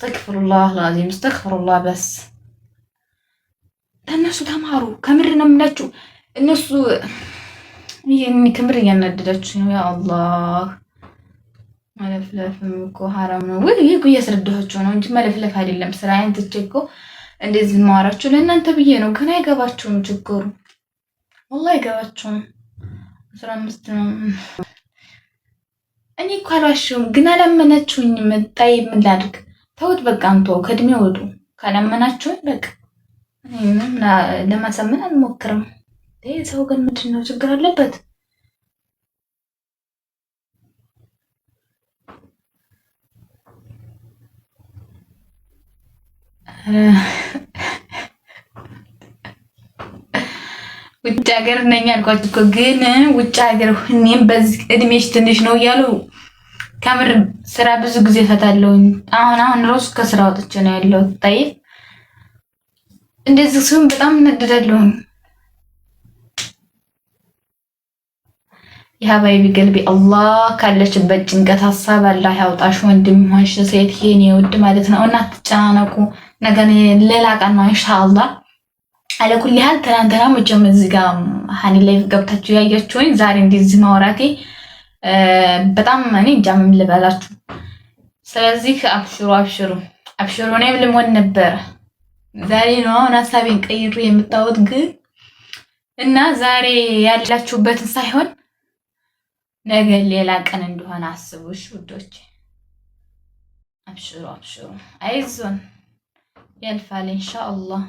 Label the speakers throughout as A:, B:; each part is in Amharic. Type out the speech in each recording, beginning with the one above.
A: استغفر الله العظيم استغفر الله بس እነሱ ተማሩ ከምር ነው የምላችሁ እነሱ ይሄን ከምር ያናደዳችሁ ነው ያ አላህ መለፍለፍም እኮ ሐራም ነው ወይ ይሄ እያስረዳኋችሁ ነው እንጂ መለፍለፍ አይደለም ስራዬን ትቼ እኮ እንደዚህ ማወራችሁ ለእናንተ ብዬ ነው ግን አይገባችሁም ችግሩ والله አይገባችሁም 15 ነው እኔ እኮ አልዋሽም ግን አላመናችሁኝም ታይ ምን ላድርግ ተውት በቃ አንተ ከድሜ ወጡ ካላመናችሁኝ በቃ እኔም ለማሳመን አልሞክርም ይሄ ሰው ግን ምንድነው ችግር አለበት ውጭ ሀገር ነኝ አልኳችሁ እኮ ግን ውጭ ሀገር እኔም በዚህ እድሜሽ ትንሽ ነው እያሉ ከምር ስራ ብዙ ጊዜ ፈታለሁኝ አሁን ራሱ ከስራ ወጥቼ ነው ያለው ታይ እንደዚህ ሲሆን በጣም እናደዳለሁኝ የሀባይቢ ገልቢ አላህ ካለችበት ጭንቀት ሀሳብ አላህ ያውጣሽ ወንድም ሆንሽ ሴት የኔ ውድ ማለት ነው እና አትጨናነቁ ነገ ሌላ ቀን ነው ኢንሻአላህ على كل حال ترى መቼም እዚህ ጋር ሃኒ ላይ ገብታችሁ ያያችሁኝ ዛሬ እንደዚህ ማውራቴ በጣም እኔ ጃም ልበላችሁ ስለዚህ አብሽሩ እኔም ልሞን ነበር ዛሬ ነው ሐሳቤን ቀይሬ የምታወት ግን እና ዛሬ ያላችሁበትን ሳይሆን ነገ ሌላ ቀን እንደሆነ አስቡሽ ውዶች አብሽሩ አይዞን ያልፋል ኢንሻአላህ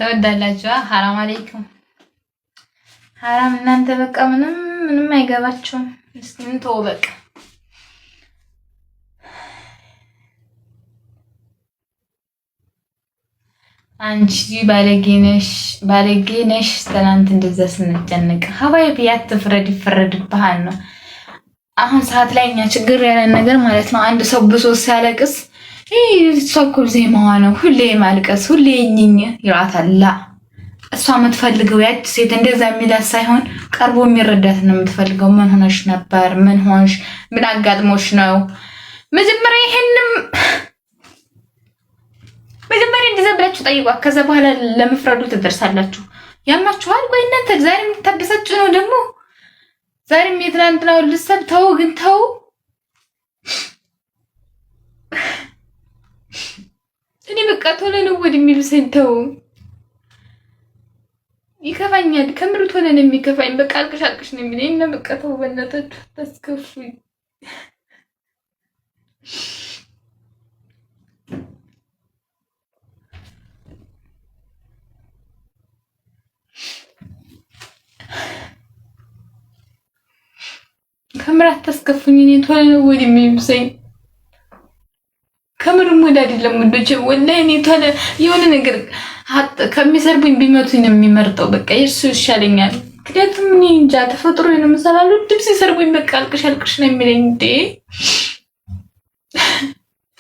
A: ተወዳላችሁ ሐራም አለይኩም ሐራም እናንተ በቃ ምንም አይገባችሁም እስኪን ተው በቃ አንቺ ባለጌነሽ ትናንት እንደዛ ስንጨነቅ ሀባይ ቢያት ይፈረድብሃል ነው አሁን ሰዓት ላይ እኛ ችግር ያለ ነገር ማለት ነው አንድ ሰው ብሶ ሲያለቅስ ሰውኩ ዜማዋ ነው ሁሌ ማልቀስ ሁሌ እኝኝ ይራታላ እሷ የምትፈልገው ያቺ ሴት እንደዛ የሚላት ሳይሆን ቀርቦ የሚረዳት ነው የምትፈልገው ምን ሆነሽ ነበር ምን ሆንሽ ምን አጋጥሞሽ ነው መጀመሪያ እንደዛ ብላችሁ ጠይቋት ከዛ በኋላ ለመፍረዱ ትደርሳላችሁ ያማችኋል ወይ እናንተ ዛሬ የምታበሳጩ ነው ደግሞ ዛሬም የትናንትናው ልሰብ ተው ግን ተው እኔ በቃ ቶሎ ነው ወዲሚሉ ሰንተው ይከፋኛል ከምሩ ቶሎ ነው የሚከፋኝ በቃ አልቅሽ ነው የሚለኝ እና በቃ ተው በእናታችሁ ተስከፉኝ ከምራት ተስከፉኝ እኔ ቶሎ ነው ወዲሚሉ ሰንተው ከምር ሙድ አይደለም ወንዶች ወላሂ እኔ ታለ የሆነ ነገር ከሚሰርቡኝ ቢመቱኝ ነው የሚመርጠው በቃ እሱ ይሻለኛል ምክንያቱም እኔ እንጃ ተፈጥሮ ነው መሰላሉ ድምጽ ሲሰርቡኝ በቃ አልቅሽ ነው የሚለኝ እንዴ